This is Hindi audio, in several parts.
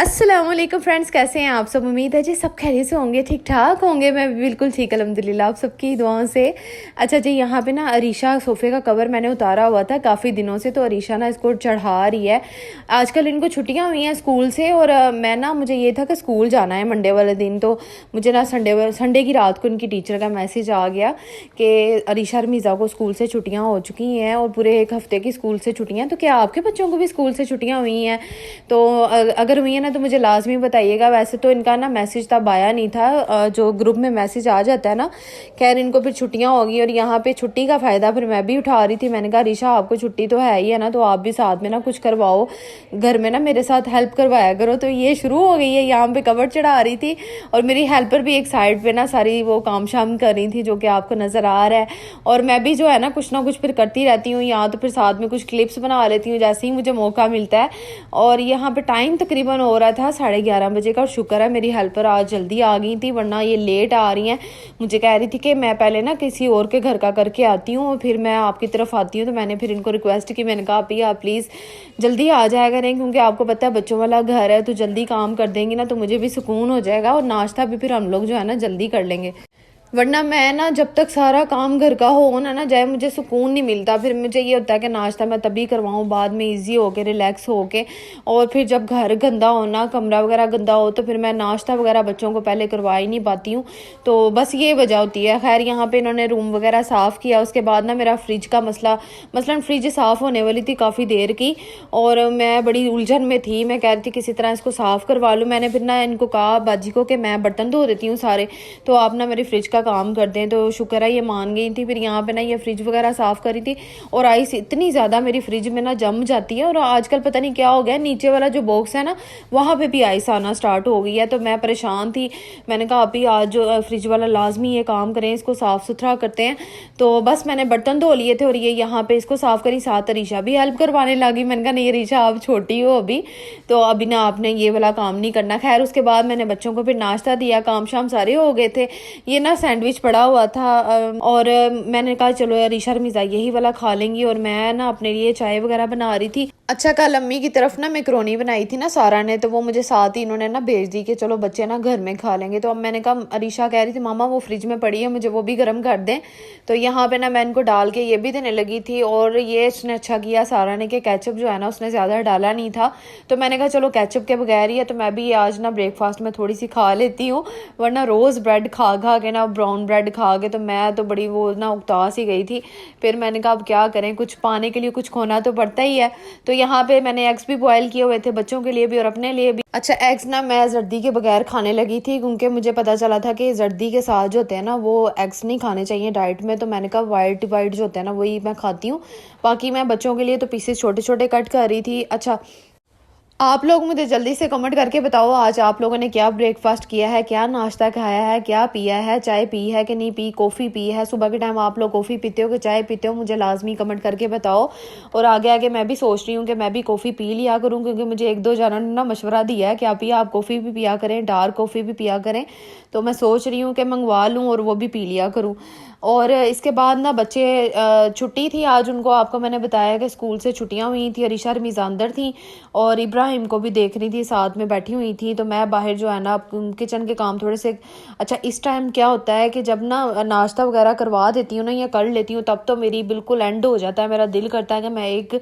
अस्सलाम वालेकुम फ्रेंड्स, कैसे हैं आप सब। उम्मीद है जी सब खैरियत से होंगे, ठीक ठाक होंगे। मैं भी बिल्कुल ठीक अल्हम्दुलिल्लाह, आप सबकी दुआओं से। अच्छा जी, यहाँ पे ना अरीशा सोफ़े का कवर मैंने उतारा हुआ था काफ़ी दिनों से, तो अरीशा ना इसको चढ़ा रही है। आजकल इनको छुट्टियाँ हुई हैं स्कूल से, और मैं ना मुझे ये था कि स्कूल जाना है मंडे वाले दिन, तो मुझे ना संडे की रात को इनकी टीचर का मैसेज आ गया कि अरीशा रमीज़ा को स्कूल से छुट्टियाँ हो चुकी हैं और पूरे एक हफ़्ते की स्कूल से छुट्टियाँ। तो क्या आपके बच्चों को भी स्कूल से छुट्टियाँ हुई हैं? तो अगर हुई है ना तो मुझे लाजमी बताइएगा। वैसे तो इनका ना मैसेज तब आया नहीं था, जो ग्रुप में मैसेज आ जाता है ना, खैर इनको फिर छुट्टियां होगी। और यहाँ पे छुट्टी का फ़ायदा फिर मैं भी उठा रही थी। मैंने कहा रीशा, आपको छुट्टी तो है ही है ना, तो आप भी साथ में ना कुछ करवाओ, घर में ना मेरे साथ हेल्प करवाया करो। तो ये शुरू हो गई है, यहाँ पे कवर चढ़ा रही थी और मेरी हेल्पर भी एक साइड पे ना सारी वो काम शाम कर रही थी, जो कि आपको नज़र आ रहा है। और मैं भी जो है ना कुछ फिर करती रहती हूँ, यहाँ तो फिर साथ में कुछ क्लिप्स बना लेती हूँ जैसे ही मुझे मौका मिलता है। और यहाँ पे टाइम तकरीबन हो रहा था 11:30 बजे का, और शुक्र है मेरी हेल्पर आज जल्दी आ गई थी, वरना ये लेट आ रही हैं। मुझे कह रही थी कि मैं पहले ना किसी और के घर का करके आती हूँ और फिर मैं आपकी तरफ आती हूँ। तो मैंने फिर इनको रिक्वेस्ट की, मैंने कहा आप प्लीज़ जल्दी आ जाया करें, क्योंकि आपको पता है बच्चों वाला घर है, तो जल्दी काम कर देंगी ना तो मुझे भी सुकून हो जाएगा, और नाश्ता भी फिर हम लोग जो है ना जल्दी कर लेंगे। वरना मैं ना जब तक सारा काम घर का हो ना जाए मुझे सुकून नहीं मिलता। फिर मुझे ये होता है कि नाश्ता मैं तभी करवाऊँ बाद में इजी होके रिलैक्स होके, और फिर जब घर गंदा हो ना, कमरा वगैरह गंदा हो, तो फिर मैं नाश्ता वगैरह बच्चों को पहले करवा ही नहीं पाती हूँ। तो बस ये वजह होती है। खैर यहाँ पे इन्होंने रूम वगैरह साफ़ किया। उसके बाद ना मेरा फ्रिज का मसलन फ्रिज साफ़ होने वाली थी काफ़ी देर की, और मैं बड़ी उलझन में थी। मैं कह रही थी किसी तरह इसको साफ़ करवा लूँ। मैंने फिर ना इनको कहा बाजी को कि मैं बर्तन धो देती हूँ सारे, तो आप ना मेरी फ्रिज का काम कर दें। तो शुक्र है ये मान गई थी। फिर यहाँ पे ना ये फ्रिज वगैरह साफ़ करी थी, और आइस इतनी ज़्यादा मेरी फ्रिज में ना जम जाती है, और आजकल पता नहीं क्या हो गया, नीचे वाला जो बॉक्स है ना वहाँ पे भी आइस आना स्टार्ट हो गई है। तो मैं परेशान थी। मैंने कहा अभी आज जो फ्रिज वाला लाजमी ये काम करें, इसको साफ़ सुथरा करते हैं। तो बस मैंने बर्तन धो लिए थे और ये यहाँ पे इसको साफ़ करी, साथ अरीशा भी हेल्प करवाने लगी। मैंने कहा नहीं अरीशा, आप छोटी हो अभी, तो अभी ना आपने ये वाला काम नहीं करना। खैर उसके बाद मैंने बच्चों को फिर नाश्ता दिया, काम शाम सारे हो गए थे। ये ना सैंडविच पड़ा हुआ था, और मैंने कहा चलो अरीशा रमीज़ा यही वाला खा लेंगी, और मैं ना अपने लिए चाय वगैरह बना रही थी। अच्छा, कल अम्मी की तरफ ना मैकरोनी बनाई थी ना सारा ने, तो वो मुझे साथ ही इन्होंने ना भेज दी कि चलो बच्चे ना घर में खा लेंगे। तो अब मैंने कहा, अरीशा कह रही थी मामा वो फ्रिज में पड़ी है, मुझे वो भी गर्म कर दें। तो यहाँ पे ना मैं इनको डाल के ये भी देने लगी थी। और ये इसने अच्छा किया सारा ने कि केचप जो है ना उसने ज़्यादा डाला नहीं था, तो मैंने कहा चलो केचप के बगैर ही है, तो मैं भी आज ना ब्रेकफास्ट में थोड़ी सी खा लेती हूँ। वरना रोज़ ब्रेड खा के ना, ब्राउन ब्रेड खा के तो मैं तो बड़ी वो ना उगतास ही गई थी। फिर मैंने कहा अब क्या करें, कुछ पाने के लिए कुछ खोना तो पड़ता ही है। तो यहाँ पे मैंने एग्स भी बॉयल किए हुए थे बच्चों के लिए भी और अपने लिए भी। अच्छा, एग्स ना मैं जर्दी के बगैर खाने लगी थी, क्योंकि मुझे पता चला था कि जर्दी के साथ जो होते हैं ना वो एग्स नहीं खाने चाहिए डाइट में। तो मैंने कहा वाइट जो होते हैं ना वही मैं खाती हूँ। बाकी मैं बच्चों के लिए तो पीसेस छोटे छोटे कट कर रही थी। अच्छा, आप लोग मुझे जल्दी से कमेंट करके बताओ आज आप लोगों ने क्या ब्रेकफास्ट किया है, क्या नाश्ता खाया है, क्या पिया है, चाय पी है कि नहीं पी, कॉफ़ी पी है। सुबह के टाइम आप लोग कॉफ़ी पीते हो कि चाय पीते हो, मुझे लाजमी कमेंट करके बताओ। और आगे आगे मैं भी सोच रही हूँ कि मैं भी कॉफ़ी पी लिया करूँ, क्योंकि मुझे एक दो जनों ने ना मशवरा दिया है कि आप कॉफ़ी भी पिया करें, डार्क कॉफ़ी भी पिया करें। तो मैं सोच रही हूँ कि मंगवा लूँ और वो भी पी लिया करूँ। और इसके बाद ना बच्चे छुट्टी थी आज उनको, आपको मैंने बताया कि स्कूल से छुट्टियां हुई थी। अरीशा रमीज़ा अंदर थी और इब्राहिम को भी देख रही थी, साथ में बैठी हुई थी। तो मैं बाहर जो है ना किचन के काम थोड़े से, अच्छा इस टाइम क्या होता है कि जब ना नाश्ता वगैरह करवा देती हूँ ना या कर लेती हूँ, तब तो मेरी बिल्कुल एंड हो जाता है। मेरा दिल करता है कि मैं 1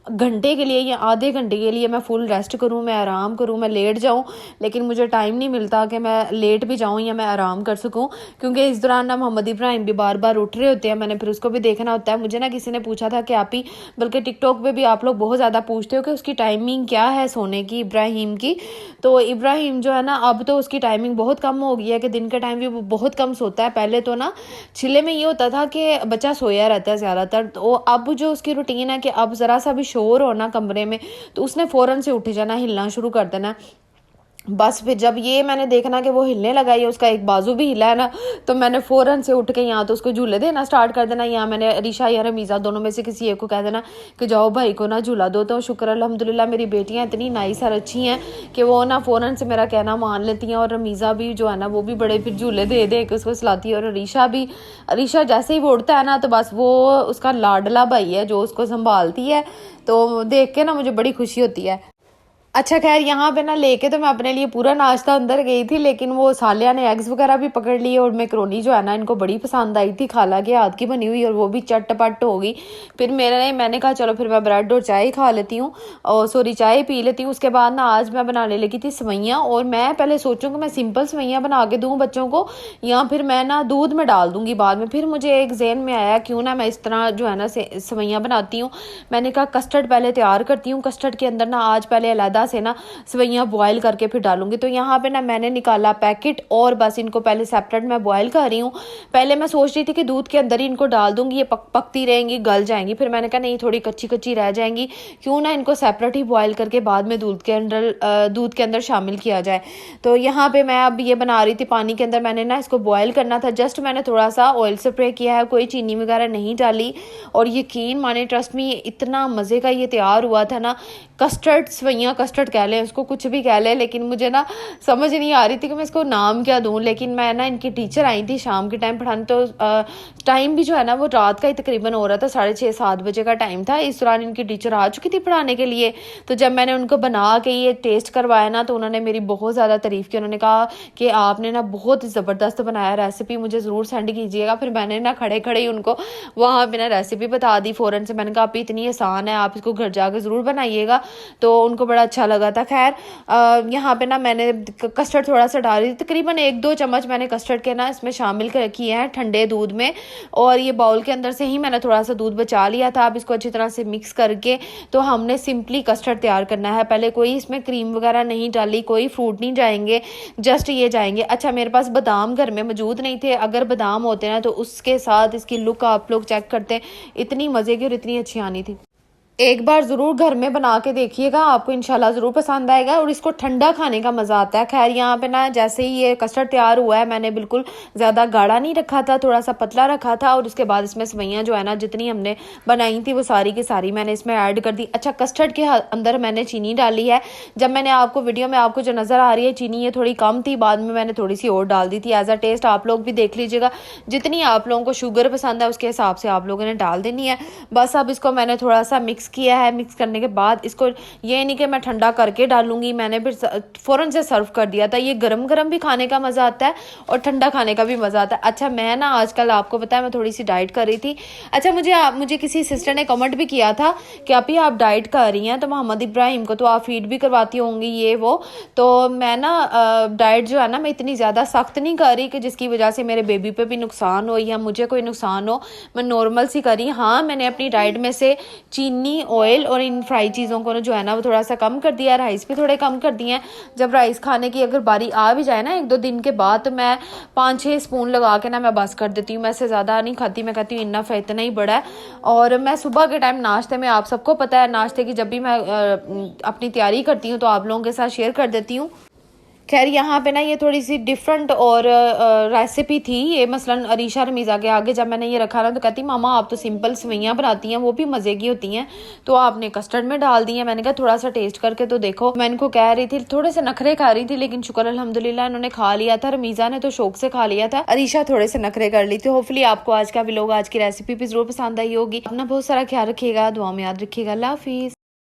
घंटे के लिए या आधे घंटे के लिए मैं फुल रेस्ट करूँ, मैं आराम करूँ, मैं लेट जाऊँ। लेकिन मुझे टाइम नहीं मिलता कि मैं लेट भी जाऊँ या मैं आराम कर सकूँ, क्योंकि इस दौरान ना मोहम्मद इब्राहिम भी बार बार उठ रहे होते हैं। मैंने फिर उसको भी देखना होता है। मुझे ना किसी ने पूछा था कि आप ही, बल्कि टिकटॉक पे भी आप लोग बहुत ज़्यादा पूछते हो कि उसकी टाइमिंग क्या है सोने की, इब्राहिम की। तो इब्राहिम जो है ना अब तो उसकी टाइमिंग बहुत कम हो गई है कि दिन के टाइम भी वो बहुत कम सोता है। पहले तो ना छिले में ये होता था कि बच्चा सोया रहता है ज़्यादातर, तो अब जो उसकी रूटीन है कि अब ज़रा सा भी शोर हो ना कमरे में तो उसने फ़ौरन से उठ जाना, हिलना शुरू कर देना। बस फिर जब ये मैंने देखना कि वो हिलने लगा है, उसका एक बाजू भी हिला है ना, तो मैंने फ़ौरन से उठ के यहाँ तो उसको झूले देना स्टार्ट कर देना, या मैंने अरीशा या रमीज़ा दोनों में से किसी एक को कह देना कि जाओ भाई को ना झूला दो। तो शुक्र अल्हम्दुलिल्लाह मेरी बेटियाँ इतनी नाइस और अच्छी हैं कि वो ना फ़ौरन से मेरा कहना मान लेती हैं। और रमीज़ा भी जो है ना वो भी बड़े फिर झूले दे दे के उसको सुलाती है। और अरीशा जैसे ही वो उठता है ना तो बस वो उसका लाडला भाई है जो उसको संभालती है। तो देख के ना मुझे बड़ी खुशी होती है। अच्छा खैर यहाँ पे ना लेके तो मैं अपने लिए पूरा नाश्ता अंदर गई थी, लेकिन वो सालिया ने एग्स वगैरह भी पकड़ लिए और मैक्रोनी जो है ना इनको बड़ी पसंद आई थी, खाला के हाथ की बनी हुई, और वो भी चटपट हो गई। फिर मैंने कहा चलो फिर मैं ब्रेड और चाय खा लेती हूँ, और सॉरी चाय पी लेती हूँ। उसके बाद ना आज मैं बनाने लगी थी सवैयाँ, और मैं पहले सोचूँ कि मैं सिंपल सवैयाँ बना के दूँ बच्चों को, या फिर मैं ना दूध में डाल दूँगी बाद में। फिर मुझे एक जहन में आया क्यों ना मैं इस तरह जो है ना सवैयाँ बनाती हूँ। मैंने कहा कस्टर्ड पहले तैयार करती हूँ, कस्टर्ड के अंदर ना आज पहले अलहदा से ना सवैयाँ बॉयल करके फिर डालूंगी। तो यहाँ पे ना मैंने निकाला पैकेट और बस इनको पहले सेपरेट मैं बॉयल कर रही हूँ। पहले मैं सोच रही थी कि दूध के अंदर ही इनको डाल दूंगी, ये पकती रहेंगी, गल जाएंगी। फिर मैंने कहा नहीं, थोड़ी कच्ची कच्ची रह जाएंगी, क्यों ना इनको सेपरेट ही बॉयल करके बाद में दूध के अंदर शामिल किया जाए। तो यहाँ पे मैं अब ये बना रही थी पानी के अंदर, मैंने ना इसको बॉयल करना था। जस्ट मैंने थोड़ा सा ऑयल स्प्रे किया है, कोई चीनी वगैरह नहीं डाली, और यकीन माने ट्रस्ट में इतना मज़े का ये तैयार हुआ था ना। कस्टर्ड सवैयाँ, कस्टर्ड कह लें उसको, कुछ भी कह लें, लेकिन मुझे ना समझ नहीं आ रही थी कि मैं इसको नाम क्या दूँ। लेकिन मैं ना इनकी टीचर आई थी शाम के टाइम पढ़ाने, तो टाइम भी जो है ना वो रात का ही तकरीबन हो रहा था, 6:30-7 बजे का टाइम था। इस दौरान इनकी टीचर आ चुकी थी पढ़ाने के लिए। तो जब मैंने उनको बना के ये टेस्ट करवाया ना, तो उन्होंने मेरी बहुत ज़्यादा तारीफ़ की। उन्होंने कहा कि आपने ना बहुत ज़बरदस्त बनाया, रेसिपी मुझे ज़रूर सेंड कीजिएगा। फिर मैंने ना खड़े खड़े ही उनको वहाँ पर ना रेसिपी बता दी फ़ौरन से। मैंने कहा आप इतनी आसान है, आप इसको घर जाकर ज़रूर बनाइएगा। तो उनको बड़ा अच्छा लगा था। खैर यहाँ पे ना मैंने कस्टर्ड थोड़ा सा डाल दी, तकरीबन 1-2 चम्मच मैंने कस्टर्ड के ना इसमें शामिल किए हैं ठंडे दूध में, और ये बाउल के अंदर से ही मैंने थोड़ा सा दूध बचा लिया था। अब इसको अच्छी तरह से मिक्स करके तो हमने सिंपली कस्टर्ड तैयार करना है। पहले कोई इसमें क्रीम वगैरह नहीं डाली, कोई फ्रूट नहीं जाएंगे, जस्ट ये जाएंगे। अच्छा मेरे पास बादाम घर में मौजूद नहीं थे, अगर बादाम होते ना तो उसके साथ इसकी लुक आप लोग चेक करते, इतनी मज़े की और इतनी अच्छी आनी थी। एक बार ज़रूर घर में बना के देखिएगा, आपको इंशाल्लाह ज़रूर पसंद आएगा, और इसको ठंडा खाने का मज़ा आता है। खैर यहाँ पे ना जैसे ही ये कस्टर्ड तैयार हुआ है, मैंने बिल्कुल ज़्यादा गाढ़ा नहीं रखा था, थोड़ा सा पतला रखा था, और उसके बाद इसमें सवैयाँ जो है ना जितनी हमने बनाई थी वो सारी की सारी मैंने इसमें ऐड कर दी। अच्छा कस्टर्ड के अंदर मैंने चीनी डाली है। जब मैंने आपको वीडियो में आपको जो नज़र आ रही है चीनी, ये थोड़ी कम थी, बाद में मैंने थोड़ी सी और डाल दी थी। एज अ टेस्ट आप लोग भी देख लीजिएगा, जितनी आप लोगों को शुगर पसंद है उसके हिसाब से आप लोगों ने डाल देनी है। बस अब इसको मैंने थोड़ा सा मिक्स किया है। मिक्स करने के बाद इसको ये नहीं कि मैं ठंडा करके डालूंगी, मैंने फिर फ़ौरन से सर्व कर दिया था। ये गरम गरम भी खाने का मज़ा आता है और ठंडा खाने का भी मज़ा आता है। अच्छा मैं ना आजकल आपको पता है मैं थोड़ी सी डाइट कर रही थी। अच्छा मुझे किसी सिस्टर ने कमेंट भी किया था कि अभी आप डाइट कर रही हैं, तो मोहम्मद इब्राहिम को तो आप फीड भी करवाती होंगी ये वो। तो मैं ना डाइट जो है ना मैं इतनी ज़्यादा सख्त नहीं कर रही कि जिसकी वजह से मेरे बेबी पे भी नुकसान हो या मुझे कोई नुकसान हो। मैं नॉर्मल सी कर रही। हाँ मैंने अपनी डाइट में से चीनी, ऑयल और इन फ्राई चीज़ों को जो है ना वो थोड़ा सा कम कर दिया, राइस भी थोड़े कम कर दिए हैं। जब राइस खाने की अगर बारी आ भी जाए ना 1-2 दिन के बाद, तो मैं 5-6 स्पून लगा के ना मैं बस कर देती हूँ। मैं इससे ज़्यादा नहीं खाती, मैं कहती हूँ इनफ है, इतना ही बड़ा है। और मैं सुबह के टाइम नाश्ते में, आप सबको पता है नाश्ते की जब भी मैं अपनी तैयारी करती हूँ तो आप लोगों के साथ शेयर कर देती हूँ। खैर यहाँ पे ना ये थोड़ी सी डिफरेंट और रेसिपी थी ये। मसलन अरीशा रमीज़ा के आगे जब मैंने ये रखा ना तो कहती मामा आप तो सिंपल सवैयाँ बनाती हैं, वो भी मज़े की होती हैं, तो आपने कस्टर्ड में डाल दी है। मैंने कहा थोड़ा सा टेस्ट करके तो देखो। मैं इनको कह रही थी, थोड़े से नखरे खा रही थी, लेकिन शुक्र अल्हम्दुलिल्लाह इन्होंने खा लिया था। रमीज़ा ने तो शौक से खा लिया था, अरीशा थोड़े से नखरे कर ली थी। होपफुली आपको आज का व्लॉग, आज की रेसिपी भी ज़रूर पसंद आई होगी। अपना बहुत सारा ख्याल रखिएगा, दुआ में याद रखिएगा। अल्लाह हाफिज़।